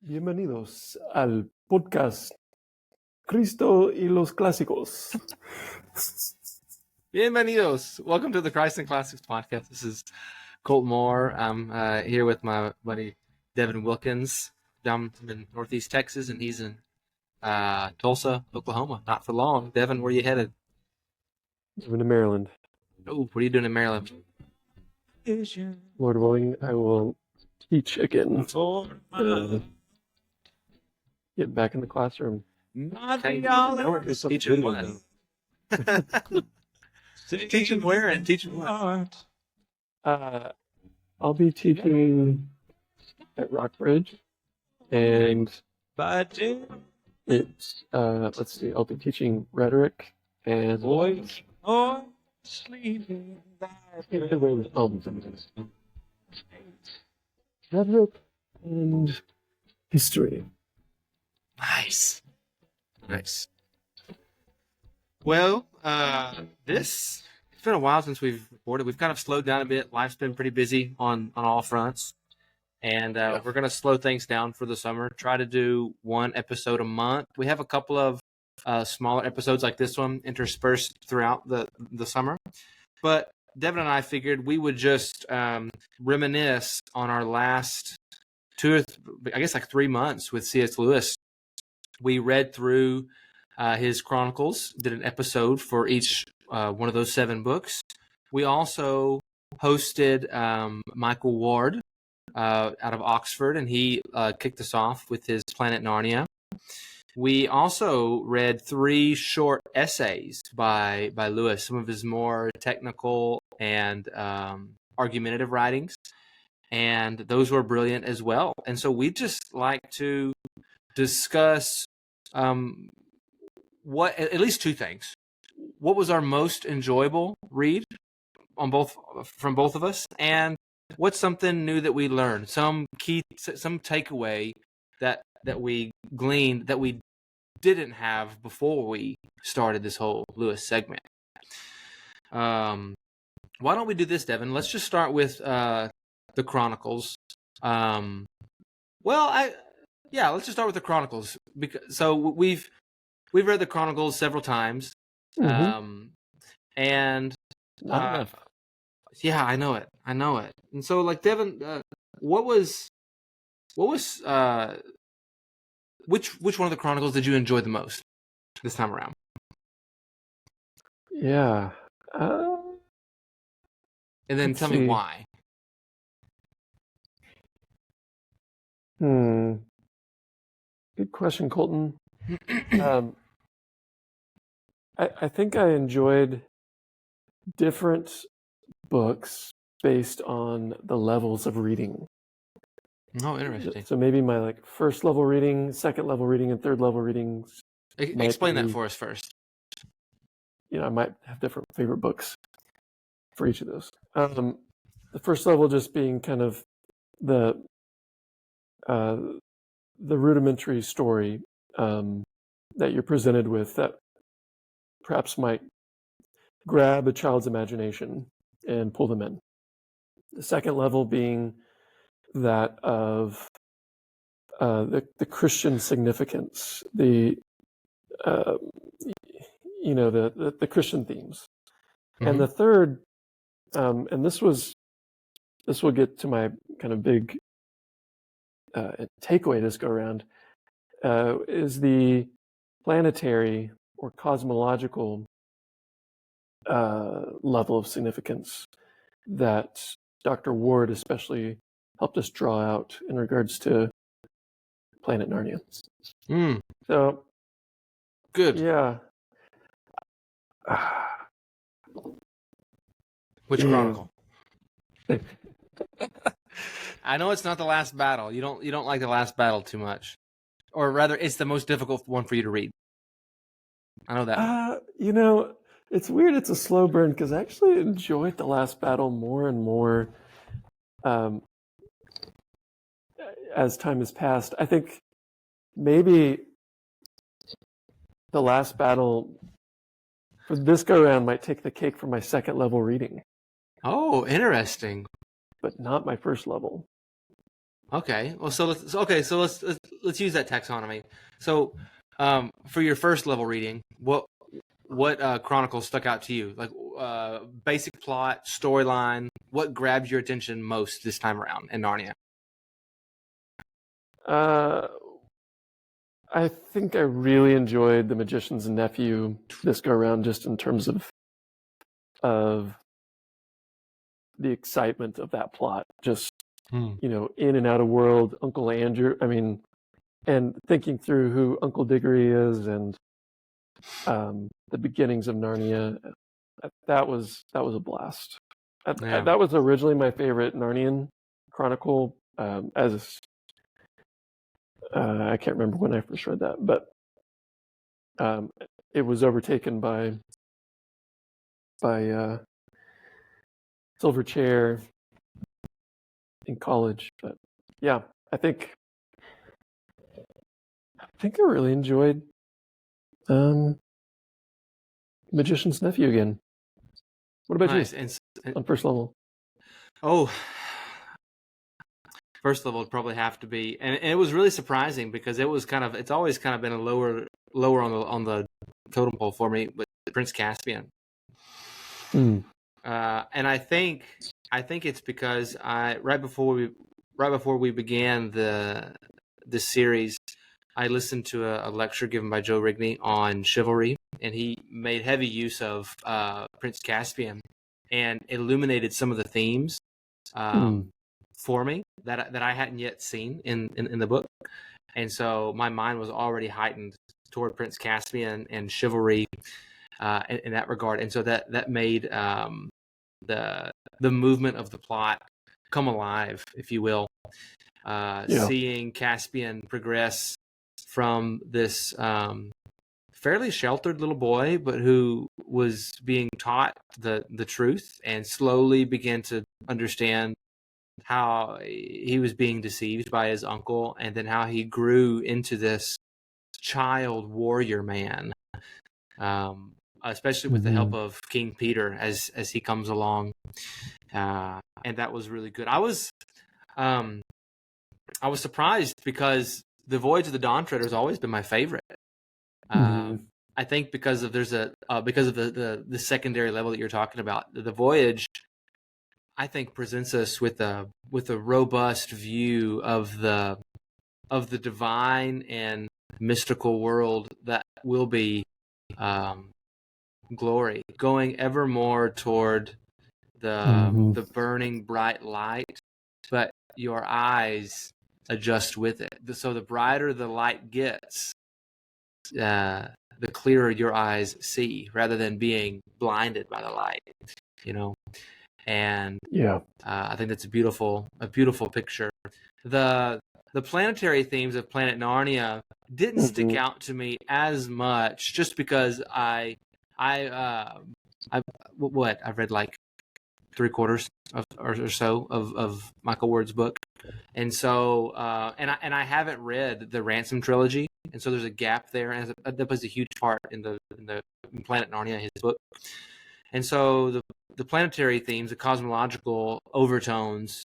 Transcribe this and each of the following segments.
Bienvenidos al podcast Cristo y los Clásicos. Bienvenidos. Welcome to the Christ and Classics podcast. This is Colton Moore. I'm here with my buddy Devin Wilkins. I'm in Northeast Texas, and he's in Tulsa, Oklahoma. Not for long. Devin, where are you headed? Moving to Maryland. Oh, what are you doing in Maryland? Lord willing, I will teach again. Get back in the classroom. Teaching what? Teaching where and teaching what? I'll be teaching at Rockbridge, and it's let's see, I'll be teaching rhetoric and rhetoric and history. Nice. Well, it's been a while since we've recorded. We've kind of slowed down a bit. Life's been pretty busy on all fronts. And we're going to slow things down for the summer, try to do one episode a month. We have a couple of smaller episodes like this one interspersed throughout the summer. But Devin and I figured we would just reminisce on our last 3 months with C.S. Lewis. We read through his Chronicles, did an episode for each one of those 7 books. We also hosted Michael Ward out of Oxford, and he kicked us off with his Planet Narnia. We also read 3 short essays by Lewis, some of his more technical and argumentative writings, and those were brilliant as well. And so we just like to discuss at least 2 things. What was our most enjoyable read from both of us, and what's something new that we learned, some takeaway that we gleaned that we didn't have before we started this whole Lewis segment. Why don't we do this, Devin? Let's just start with the Chronicles. Let's just start with the Chronicles, so we've read the Chronicles several times. Mm-hmm. And yeah, I know it. And so, like, Devin, which one of the Chronicles did you enjoy the most this time around? Yeah. And then tell me why. Good question, Colton. I think I enjoyed different books based on the levels of reading. Oh, interesting. So maybe my first level reading, second level reading, and third level readings. Explain that for us first. I might have different favorite books for each of those. The first level just being kind of the rudimentary story that you're presented with that perhaps might grab a child's imagination and pull them in. The second level being that of the Christian significance, the Christian themes. Mm-hmm. And the third, and this will get to my kind of big takeaway this go around, is the planetary or cosmological level of significance that Dr. Ward especially helped us draw out in regards to Planet Narnia. So good. Yeah. Which Chronicle? I know it's not the last battle. You don't like the last battle too much, or rather, it's the most difficult one for you to read. I know that. It's weird. It's a slow burn because I actually enjoyed the last battle more and more as time has passed. I think maybe the last battle for this go around might take the cake for my second level reading. Oh, interesting. But not my first level. Okay. Well, let's use that taxonomy. So, for your first level reading, what chronicles stuck out to you? Like basic plot, storyline. What grabbed your attention most this time around in Narnia? Uh, I think I really enjoyed The Magician's Nephew this go around, just in terms of the excitement of that plot. Just in and out of world, Uncle Andrew. I mean, and thinking through who Uncle Diggory is, and the beginnings of Narnia. That was a blast. Yeah. That was originally my favorite Narnian chronicle. As I can't remember when I first read that, but it was overtaken by Silver Chair in college. But yeah, I think I really enjoyed Magician's Nephew again. What about Nice. you? And On first level? oh, first level would probably have to be, and it was really surprising because it's always kind of been a lower on the totem pole for me with Prince Caspian. And I think it's because right before we began the series, I listened to a lecture given by Joe Rigney on chivalry, and he made heavy use of Prince Caspian and illuminated some of the themes for me that I hadn't yet seen in the book, and so my mind was already heightened toward Prince Caspian and chivalry in that regard, and so that made the movement of the plot come alive, if you will. Seeing Caspian progress from this fairly sheltered little boy, but who was being taught the truth and slowly began to understand how he was being deceived by his uncle, and then how he grew into this child warrior man, especially with the help of King Peter as he comes along, and that was really good. I was surprised because The Voyage of the Dawn Treader has always been my favorite. I think because of the secondary level that you're talking about. The Voyage, I think, presents us with a robust view of the divine and mystical world that will be glory, going ever more toward the burning bright light, but your eyes adjust with it. So the brighter the light gets, the clearer your eyes see, rather than being blinded by the light. And I think that's a beautiful picture. The planetary themes of Planet Narnia didn't stick out to me as much, just because I've read like 3/4 or so of Michael Ward's book, and so and I haven't read the Ransom trilogy, and so there's a gap there, and that plays a huge part in Planet Narnia, his book. And so the planetary themes, the cosmological overtones,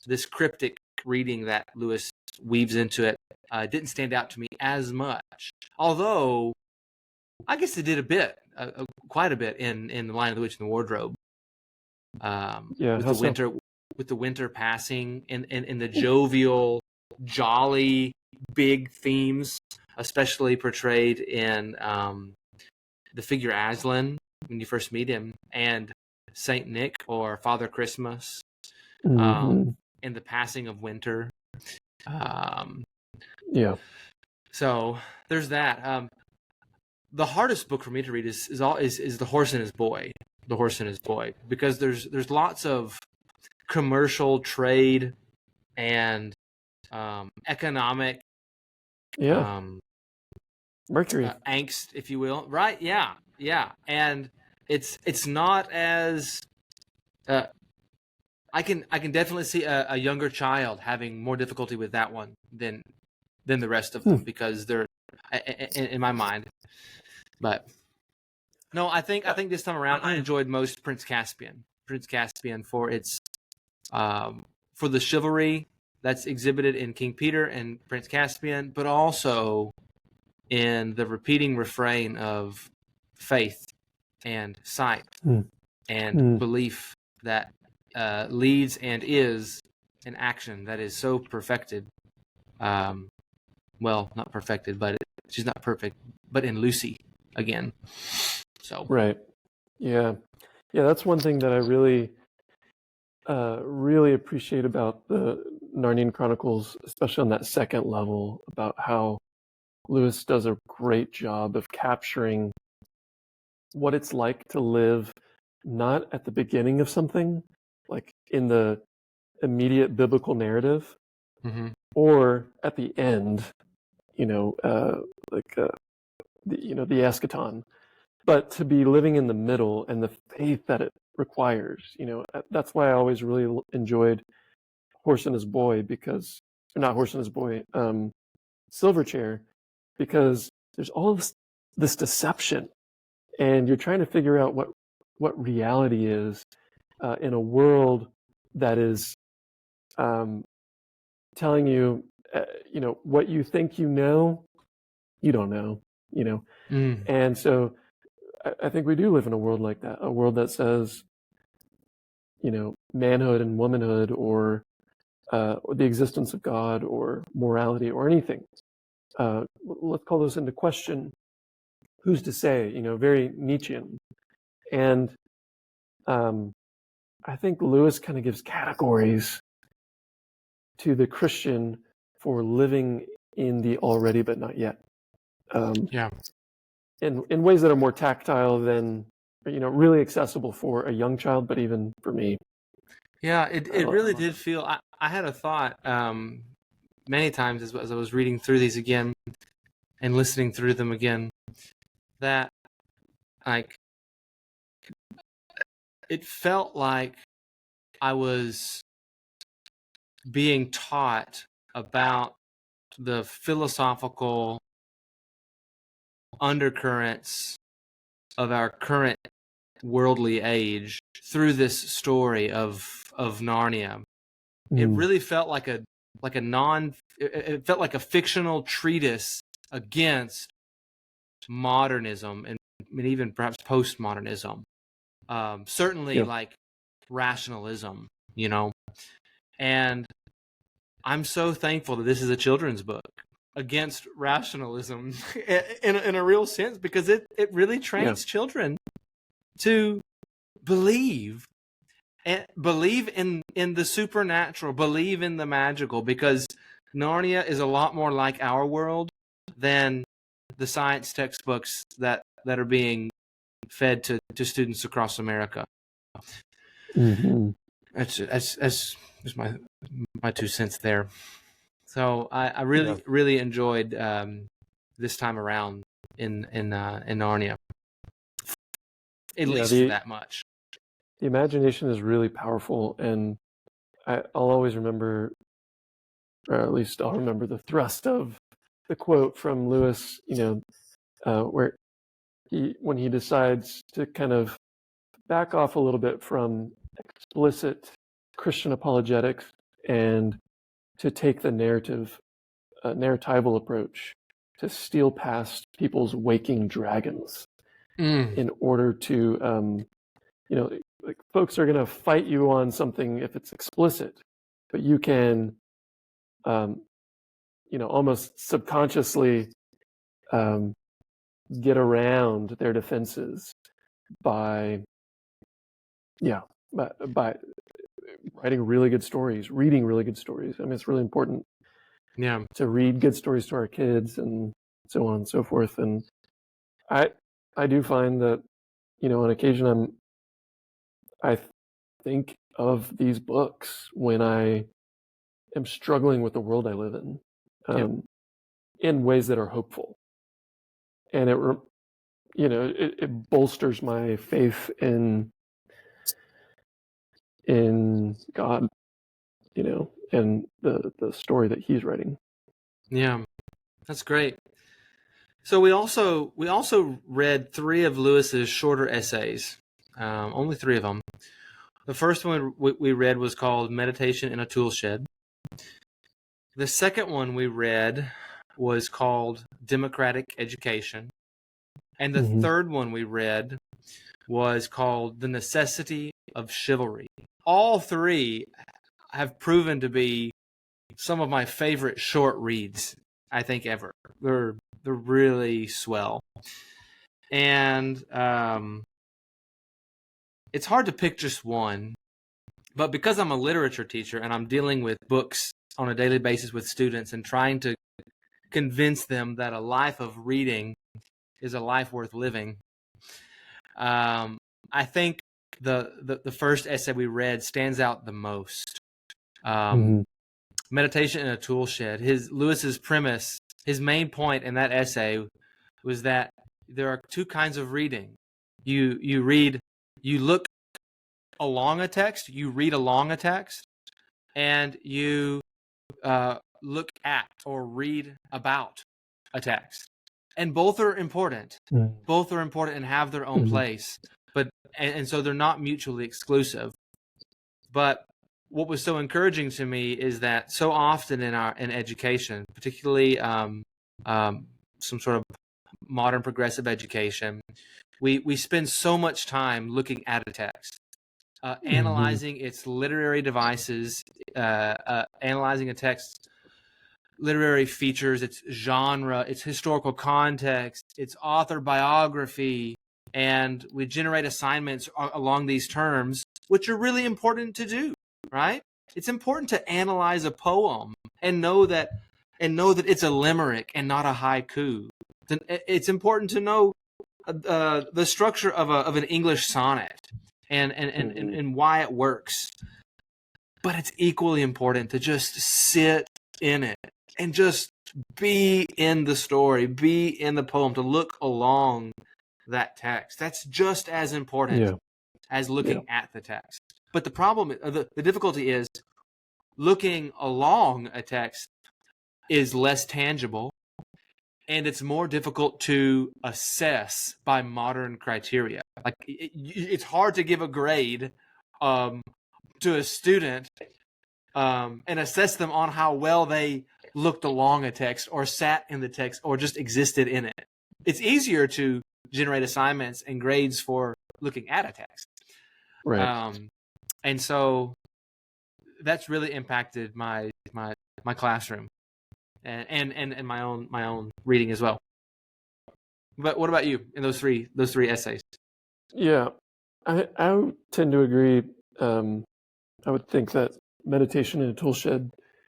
this cryptic reading that Lewis weaves into it, didn't stand out to me as much. Although, I guess it did a bit, quite a bit in The Lion, the Witch, and the Wardrobe. With the winter passing, and the jovial, jolly, big themes, especially portrayed in the figure Aslan when you first meet him, and Saint Nick or Father Christmas, and the passing of winter. So there's that. The hardest book for me to read is The Horse and His Boy. The Horse and His Boy, because there's lots of commercial trade and economic Mercury angst, if you will, right? Yeah, and it's not as I can definitely see a younger child having more difficulty with that one than the rest of them, because they're in my mind. But no, I think this time around I enjoyed most Prince Caspian for its for the chivalry that's exhibited in King Peter and Prince Caspian, but also in the repeating refrain of faith and sight and belief that leads and is an action that is so perfected. Well, not perfected, but she's not perfect, but in Lucy again. So Right. Yeah. Yeah, that's one thing that I really appreciate about the Narnian Chronicles, especially on that second level, about how Lewis does a great job of capturing what it's like to live not at the beginning of something, like in the immediate biblical narrative, or at the end, the eschaton, but to be living in the middle and the faith that it requires. That's why I always really enjoyed Horse and His Boy, because, or not Horse and His Boy, Silverchair, because there's all this deception, and you're trying to figure out what reality is in a world that is telling you, what you think you don't know, and so I think we do live in a world like that, a world that says, manhood and womanhood, or the existence of God, or morality, or anything. Let's call those into question. Who's to say? Very Nietzschean. And I think Lewis kind of gives categories to the Christian for living in the already but not yet. In ways that are more tactile than, really accessible for a young child, but even for me. Yeah, it really did feel. I had a thought many times as I was reading through these again and listening through them again, that like it felt like I was being taught about the philosophical undercurrents of our current worldly age through this story of Narnia. It really felt like it felt like a fictional treatise against modernism and even perhaps postmodernism. Certainly like rationalism, and I'm so thankful that this is a children's book against rationalism in a real sense, because it really trains children to believe in the supernatural, believe in the magical, because Narnia is a lot more like our world than the science textbooks that are being fed to students across America. That's my 2 cents there. So I really enjoyed this time around in Narnia. At least that much. The imagination is really powerful, and I'll always remember, or at least I'll remember the thrust of the quote from Lewis, where when he decides to kind of back off a little bit from explicit Christian apologetics and to take the narratival approach, to steal past people's waking dragons in order to, like, folks are going to fight you on something if it's explicit, but you can, almost subconsciously get around their defenses by writing really good stories, reading really good stories. I mean, it's really important to read good stories to our kids, and so on and so forth. And I do find that, on occasion I think of these books when I am struggling with the world I live in ways that are hopeful. And it bolsters my faith in God, and the story that he's writing. Yeah, that's great. So we also read 3 of Lewis's shorter essays, only 3 of them. The first one we read was called Meditation in a Tool Shed. The second one we read was called Democratic Education. And the third one we read was called The Necessity of Chivalry. All three have proven to be some of my favorite short reads, I think, ever. They're really swell. And it's hard to pick just one, but because I'm a literature teacher and I'm dealing with books on a daily basis with students and trying to convince them that a life of reading is a life worth living, I think the first essay we read stands out the most. Meditation in a Tool Shed. Lewis's premise, his main point in that essay was that there are two kinds of reading. You look along a text, you read along a text, and you look at or read about a text. And both are important. Both are important and have their own place. But and so they're not mutually exclusive. But what was so encouraging to me is that so often in education, particularly some sort of modern progressive education, we spend so much time looking at a text, analyzing its literary devices, analyzing a text's literary features, its genre, its historical context, its author biography, and we generate assignments along these terms, which are really important to do, right? It's important to analyze a poem and know that it's a limerick and not a haiku. It's important to know the structure of an English sonnet and why it works. But it's equally important to just sit in it and just be in the story, be in the poem, to look along that text. That's just as important as looking at the text. But the problem, the difficulty is looking along a text is less tangible, and it's more difficult to assess by modern criteria. Like it's hard to give a grade to a student and assess them on how well they looked along a text or sat in the text or just existed in it. It's easier to generate assignments and grades for looking at a text. Right. And so that's really impacted my classroom and my own reading as well. But what about you in those three essays? Yeah, I tend to agree. I would think that Meditation in a Tool Shed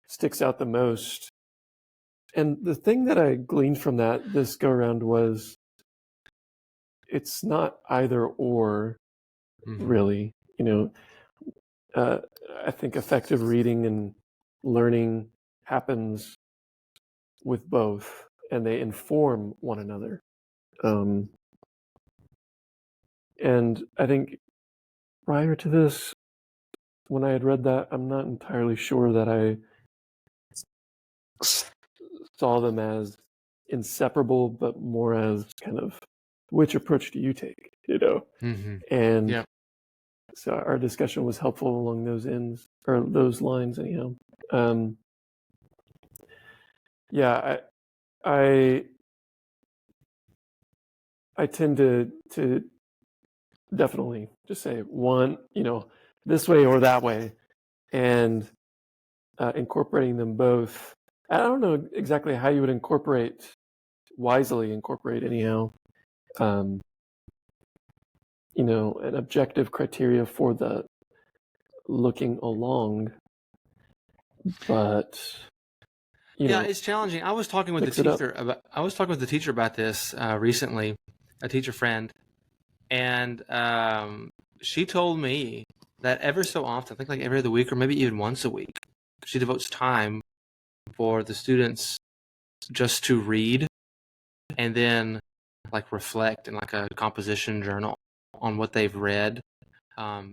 sticks out the most. And the thing that I gleaned from that this go around was it's not either or, really. I think effective reading and learning happens with both, and they inform one another. And I think prior to this, when I had read that, I'm not entirely sure that I saw them as inseparable, but more as kind of which approach do you take, And so our discussion was helpful along those ends, or those lines anyhow. I tend to definitely just say one, this way or that way, and incorporating them both. I don't know exactly how you would wisely incorporate anyhow, an objective criteria for the looking along, but it's challenging. I was talking with the teacher about this recently, a teacher friend, and she told me that ever so often, I think like every other week or maybe even once a week, she devotes time for the students just to read and then like reflect in like a composition journal on what they've read. And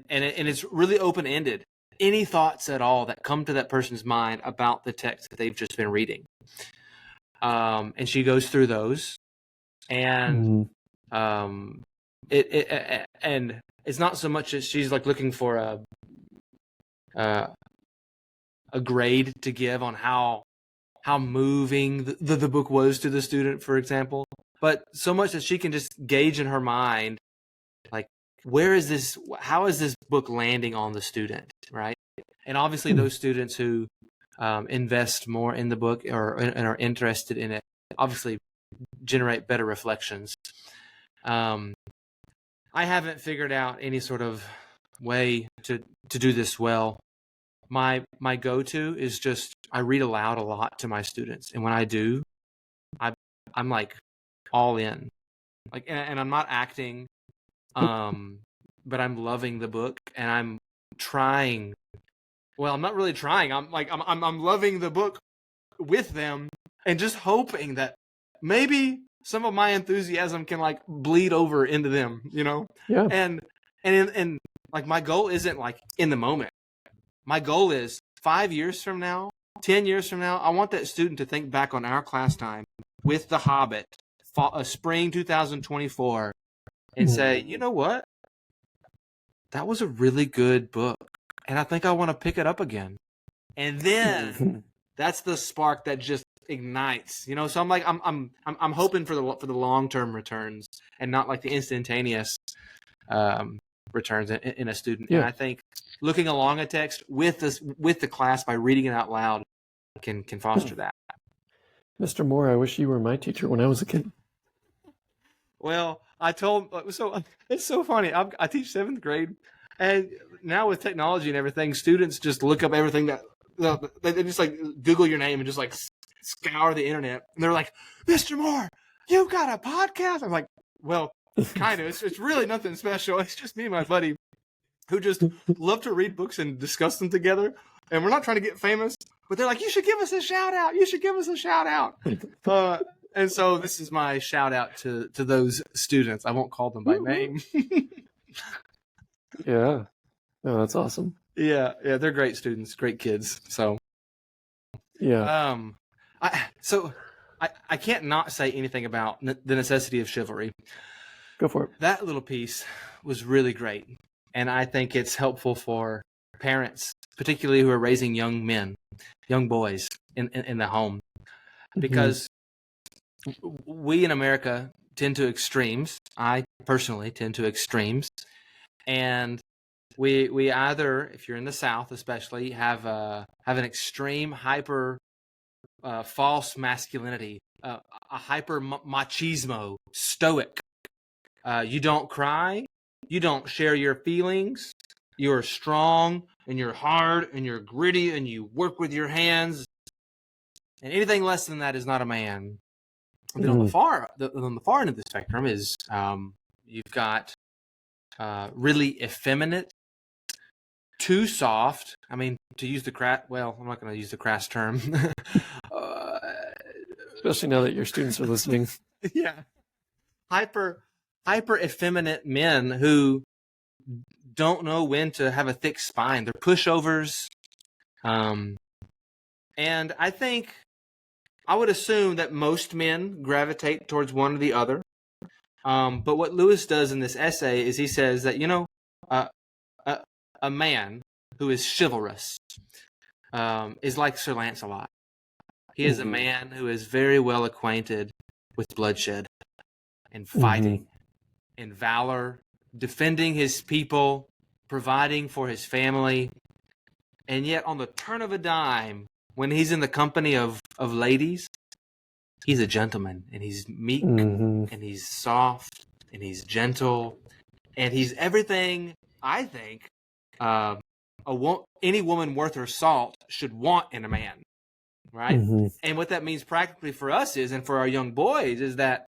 it's really open-ended. Any thoughts at all that come to that person's mind about the text that they've just been reading. And she goes through those, and and it's not so much as she's like looking for a grade to give on how moving the book was to the student, for example, but so much that she can just gauge in her mind, like, how is this book landing on the student, right? And obviously those students who invest more in the book and are interested in it obviously generate better reflections. I haven't figured out any sort of way to do this well. My go-to is just I read aloud a lot to my students, and when I do, I'm like all in, like, and I'm not acting, but I'm loving the book, and I'm trying. Well, I'm not really trying. I'm loving the book with them, and just hoping that maybe some of my enthusiasm can like bleed over into them, you know? Yeah. And like my goal isn't like in the moment. My goal is 5 years from now, 10 years from now, I want that student to think back on our class time with The Hobbit, spring 2024, and say, you know what? That was a really good book, and I think I want to pick it up again. And then that's the spark that just ignites, you know. So I'm like, I'm hoping for the long-term returns and not like the instantaneous returns in a student. Yeah. And I think looking along a text with the class by reading it out loud can foster that. Mr. Moore, I wish you were my teacher when I was a kid. Well, so it's so funny. I teach 7th grade, and now with technology and everything, students just look up everything that they just like Google your name and just like scour the internet, and they're like, "Mr. Moore, you've got a podcast?" I'm like, "Well, kind of. It's really nothing special. It's just me and my buddy who just love to read books and discuss them together, and we're not trying to get famous." But they're like, "You should give us a shout out. You should give us a shout out." And so this is my shout out to those students. I won't call them by name. Yeah. Oh, that's awesome. Yeah, they're great students, great kids. So, yeah. I can't not say anything about the necessity of chivalry. Go for it. That little piece was really great, and I think it's helpful for parents, particularly who are raising young boys in the home, because we in America tend to extremes. I personally tend to extremes, and we either, if you're in the South especially, have an extreme hyper false masculinity, a hyper machismo, stoic. You don't cry, you don't share your feelings. You're strong and you're hard and you're gritty and you work with your hands. And anything less than that is not a man. And then on the far end of the spectrum is you've got really effeminate, too soft. I mean, to use well, I'm not going to use the crass term. Especially now that your students are listening. Yeah. Hyper effeminate men who don't know when to have a thick spine. They're pushovers. And I think I would assume that most men gravitate towards one or the other. But what Lewis does in this essay is he says that, a man who is chivalrous is like Sir Lancelot. He is a man who is very well acquainted with bloodshed and fighting and valor, defending his people, providing for his family. And yet on the turn of a dime, when he's in the company of ladies, he's a gentleman, and he's meek, and he's soft, and he's gentle, and he's everything I think any woman worth her salt should want in a man, right? And what that means practically for us is, and for our young boys, is that,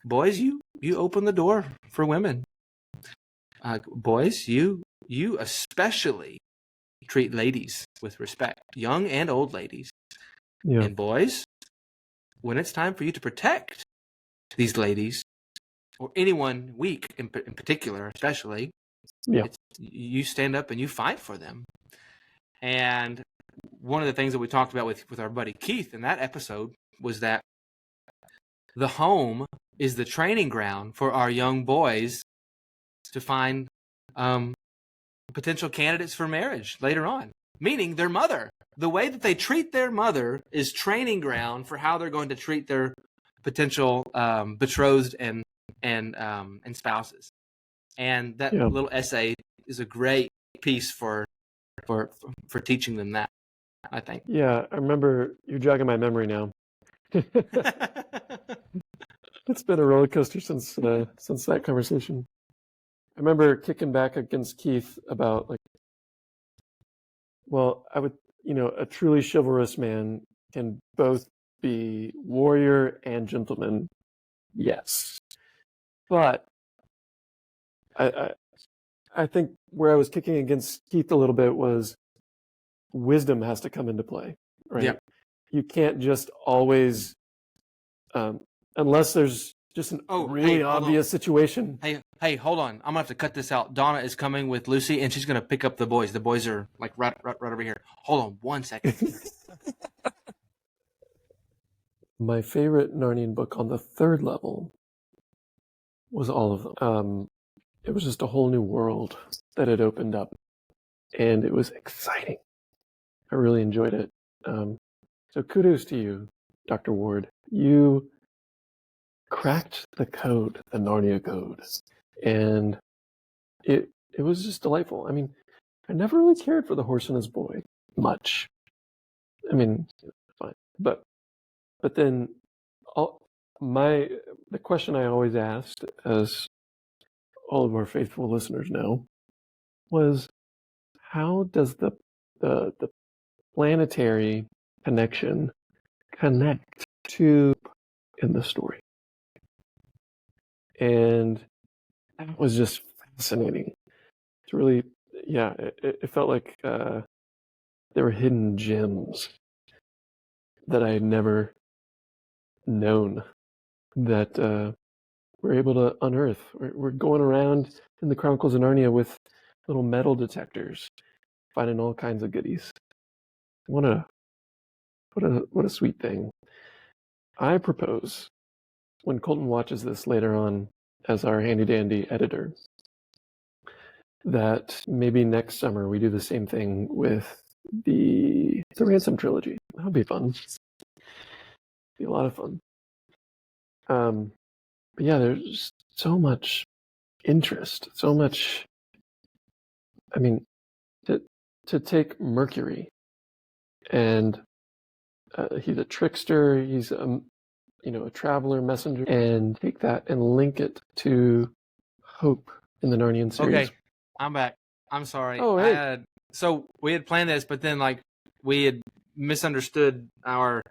boys, you open the door for women. Boys, you especially treat ladies with respect, young and old ladies. Yeah. And boys, when it's time for you to protect these ladies, or anyone weak in particular, especially, you stand up and you fight for them. And one of the things that we talked about with our buddy Keith in that episode was that the home is the training ground for our young boys to find potential candidates for marriage later on. meaning their mother. The way that they treat their mother is training ground for how they're going to treat their potential betrothed and spouses. And that Yeah. little essay is a great piece for teaching them that, I think. Yeah, I remember you're jogging my memory now. It's been a roller coaster since that conversation. I remember kicking back against Keith about like, well, I would, a truly chivalrous man can both be warrior and gentleman. Yes, but I think where I was kicking against Keith a little bit was wisdom has to come into play, right? Yeah. You can't just always, unless there's just an really obvious situation. Hey, hold on. I'm gonna have to cut this out. Donna is coming with Lucy, and she's gonna pick up the boys. The boys are like right over here. Hold on 1 second. My favorite Narnian book on the third level was all of them. It was just a whole new world that had opened up, and it was exciting. I really enjoyed it. So kudos to you, Dr. Ward. You cracked the code, the Narnia code, and it was just delightful. I mean, I never really cared for the horse and his boy much. I mean, fine, but then the question I always asked, as all of our faithful listeners know, was how does the planetary connection connect to in the story? And that was just fascinating. It's really, yeah, it felt like there were hidden gems that I had never known that we're able to unearth. We're going around in the Chronicles of Narnia with little metal detectors, finding all kinds of goodies. What a sweet thing. I propose, when Colton watches this later on as our handy-dandy editor, that maybe next summer we do the same thing with the Ransom trilogy. That'll be fun. Be a lot of fun. But yeah, there's just so much interest, so much. I mean, to take Mercury, and he's a trickster. He's a traveler, messenger, and take that and link it to hope in the Narnian series. Okay, I'm back. I'm sorry. Oh, hey. So we had planned this, but then like we had misunderstood our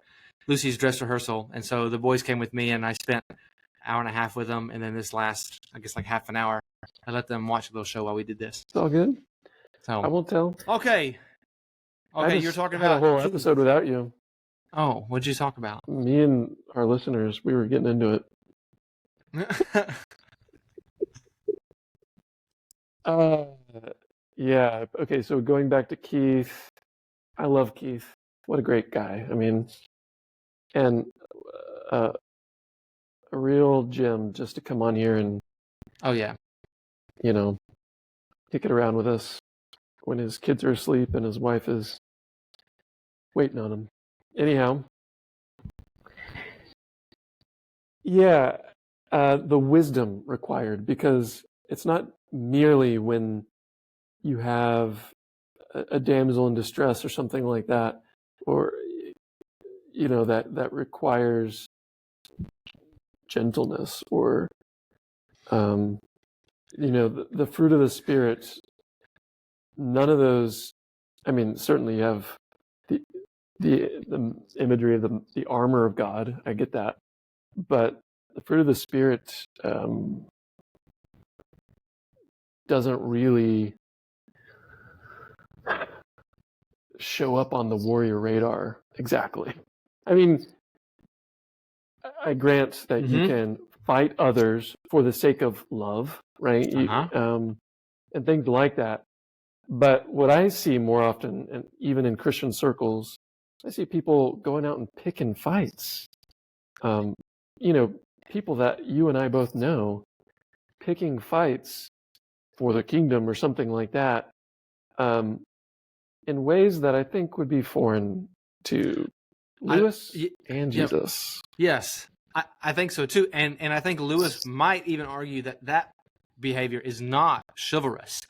Lucy's dress rehearsal, and so the boys came with me, and I spent an hour and a half with them, and then this last, I guess, like half an hour, I let them watch a little show while we did this. It's all good. So I won't tell. Okay, you're talking about a whole episode without you. Oh, what'd you talk about? Me and our listeners, we were getting into it. Yeah. Okay, so going back to Keith, I love Keith. What a great guy. I mean, and a real gem just to come on here and kick it around with us when his kids are asleep and his wife is waiting on him. Anyhow, yeah, the wisdom required, because it's not merely when you have a damsel in distress or something like that, or that requires gentleness, or the fruit of the spirit. None of those. I mean, certainly you have the imagery of the armor of God. I get that, but the fruit of the spirit doesn't really show up on the warrior radar exactly. I mean, I grant that you can fight others for the sake of love, right? And things like that. But what I see more often, and even in Christian circles, I see people going out and picking fights. People that you and I both know, picking fights for the kingdom or something like that. in ways that I think would be foreign to Lewis and Jesus. Yes, I think so too. And I think Lewis might even argue that behavior is not chivalrous.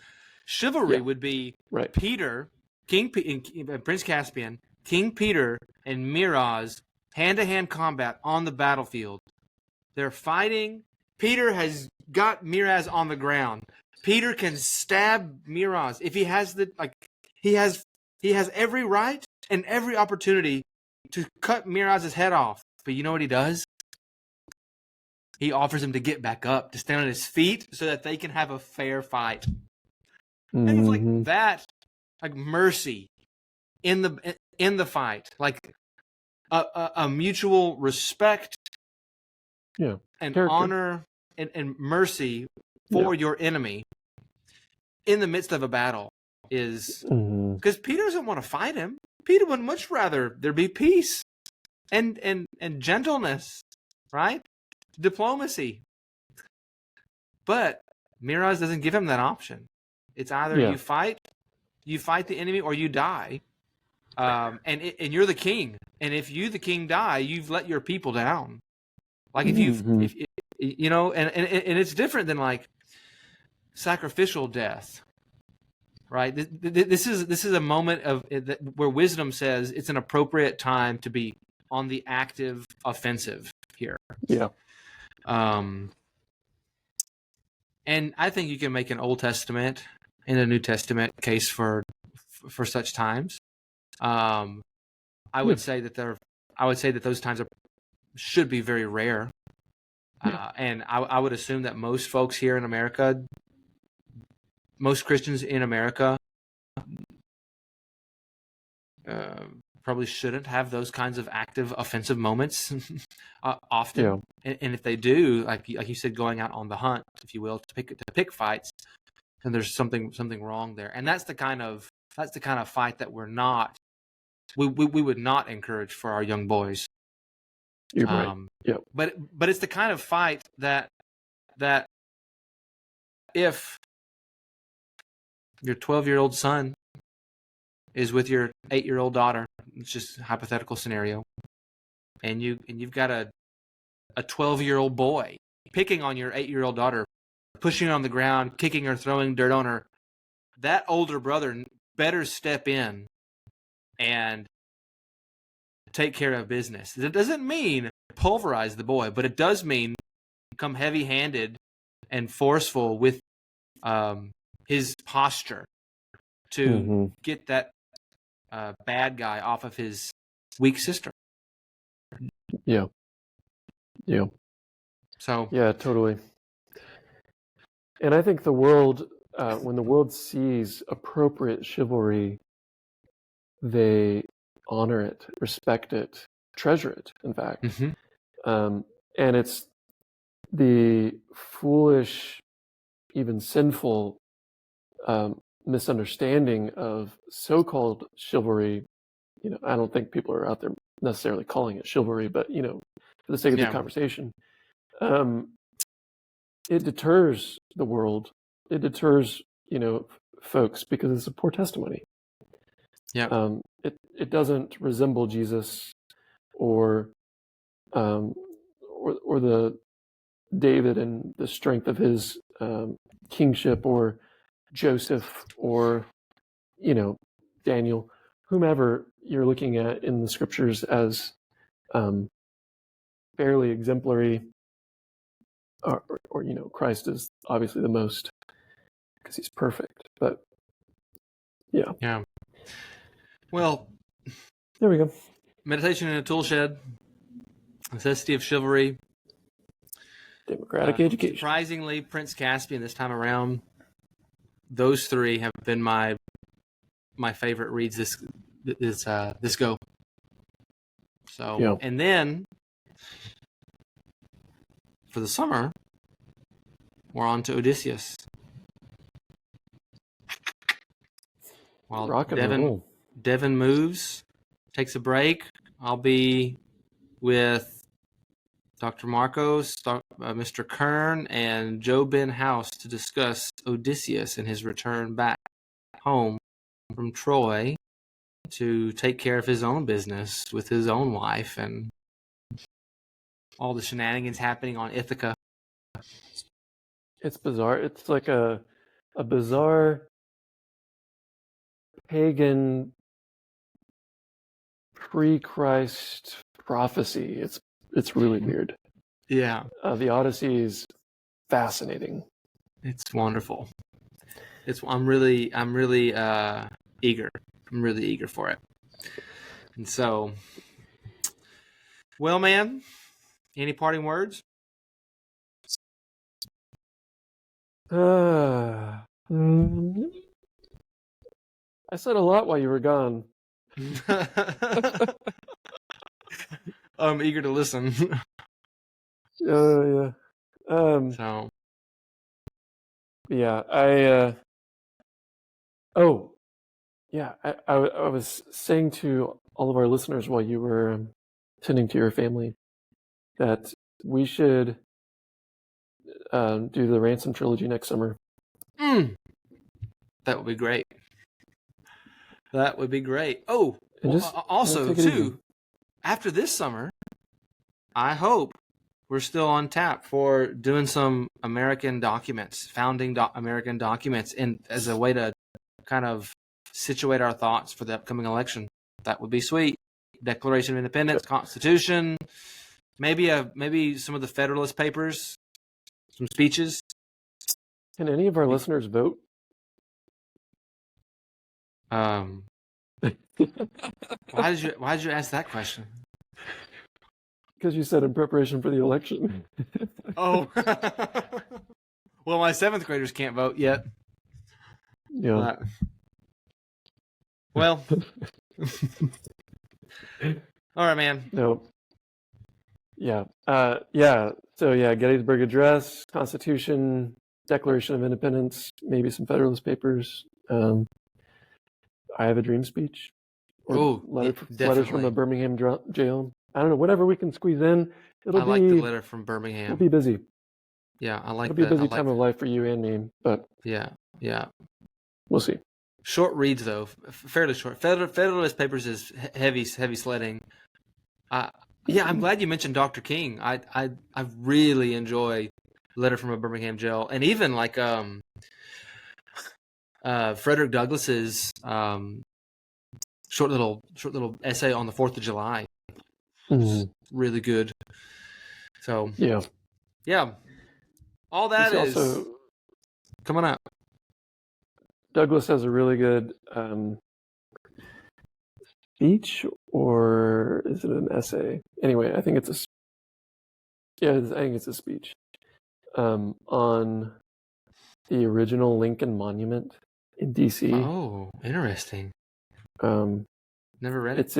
Chivalry would be Peter, Prince Caspian, King Peter, and Miraz, hand-to-hand combat on the battlefield. They're fighting. Peter has got Miraz on the ground. Peter can stab Miraz if he has he has every right and every opportunity to cut Miraz's head off. But you know what he does? He offers him to get back up, to stand on his feet so that they can have a fair fight. And it's like that, like mercy in the fight, like a mutual respect and character. Honor and mercy for your enemy in the midst of a battle is because Peter doesn't want to fight him. Peter would much rather there be peace and gentleness, right? Diplomacy. But Miraz doesn't give him that option. It's either you fight the enemy, or you die. And you're the king. And if you, the king, die, you've let your people down. Like if you know, and it's different than like sacrificial death, right? This is a moment of where wisdom says it's an appropriate time to be on the active offensive here. Yeah. And I think you can make an Old Testament and a New Testament case for such times. I would say that those times should be very rare. And I would assume that most folks here in America, most Christians in America, probably shouldn't have those kinds of active offensive moments often. And if they do, like you said, going out on the hunt, if you will, to pick fights, then there's something wrong there. And that's the kind of fight that we would not encourage for our young boys. You're right. But it's the kind of fight that if your 12-year-old son is with your 8-year-old daughter, it's just a hypothetical scenario, and you've got a 12-year-old boy picking on your 8-year-old daughter, pushing her on the ground, kicking her, throwing dirt on her, that older brother better step in and take care of business. It doesn't mean pulverize the boy, but it does mean become heavy-handed and forceful with his posture to get that bad guy off of his weak sister. Yeah. So yeah, totally. And I think the world, when the world sees appropriate chivalry, they honor it, respect it, treasure it, in fact. And it's the foolish, even sinful misunderstanding of so-called chivalry. You know, I don't think people are out there necessarily calling it chivalry, but, you know, for the sake of the conversation, it deters the world. It deters, you know, folks because it's a poor testimony. It doesn't resemble Jesus or the David and the strength of his kingship, or Joseph, or, you know, Daniel, whomever you're looking at in the scriptures as fairly exemplary, or you know, Christ is obviously the most because he's perfect. But yeah. Well, there we go. Meditation in a Toolshed, Necessity of Chivalry, Democratic Education. Surprisingly, Prince Caspian this time around. Those three have been my favorite reads this go. So and then for the summer, we're on to Odysseus. While Devin moves, takes a break, I'll be with Dr. Marcos, Mr. Kern, and Joe Ben House to discuss Odysseus and his return back home from Troy to take care of his own business with his own wife and all the shenanigans happening on Ithaca. It's bizarre. It's like a bizarre pagan pre-Christ prophecy. It's really weird. Yeah, The Odyssey is fascinating. it's wonderful. I'm really eager. I'm really eager for it. And so, well, man, any parting words? I said a lot while you were gone. I'm eager to listen. Yeah. So, Yeah, I was saying to all of our listeners while you were tending to your family that we should do the Ransom trilogy next summer. that would be great. That would be great. Oh, also, take it too, easy. after this summer, I hope we're still on tap for doing some American documents, founding American documents, and as a way to kind of situate our thoughts for the upcoming election. That would be sweet. Declaration of Independence, Constitution, maybe some of the Federalist Papers, some speeches. Can any of our listeners vote? Why did you ask that question? Because you said in preparation for the election. Oh, well, my 7th graders can't vote yet. Yeah. Well, all right, man. No. Yeah. So Gettysburg Address, Constitution, Declaration of Independence, maybe some Federalist Papers. I Have a Dream speech. Or letters from a Birmingham jail. I don't know. Whatever we can squeeze in. I like the letter from Birmingham. We'll be busy. Yeah, I like. It'll be a busy time of life for you and me, but yeah. We'll see. Short reads though, fairly short. Federalist Papers is heavy sledding. I'm glad you mentioned Dr. King. I really enjoy Letter from a Birmingham Jail, and even like Frederick Douglass's short little essay on the 4th of July. Really good. So yeah, all that is also coming up. Douglass has a really good speech, or is it an essay? Anyway, I think it's a speech on the original Lincoln Monument in D.C. Oh, interesting. Never read it.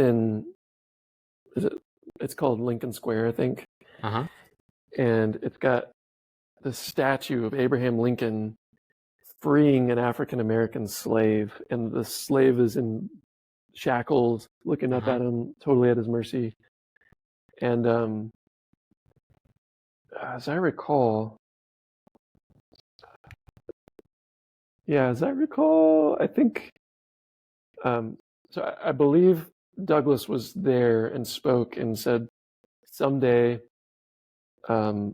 It's called Lincoln Square, I think. Uh-huh. And it's got the statue of Abraham Lincoln freeing an African-American slave, and the slave is in shackles, looking up at him, totally at his mercy. And as I recall, I think, so I believe Douglass was there and spoke and said, someday, the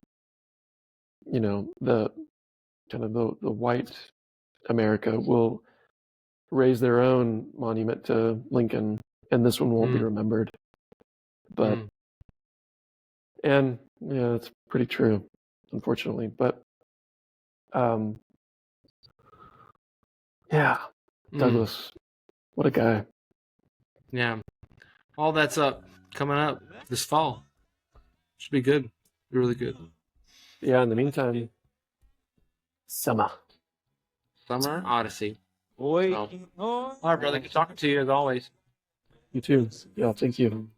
kind of the white America will raise their own monument to Lincoln, and this one won't be remembered. But and yeah, it's pretty true, unfortunately. But Douglass, what a guy. Yeah, all that's coming up this fall. Should be good. Be really good. Yeah. In the meantime, summer Odyssey. All right, brother. Good talking to you as always. You too. Yeah. Thank you.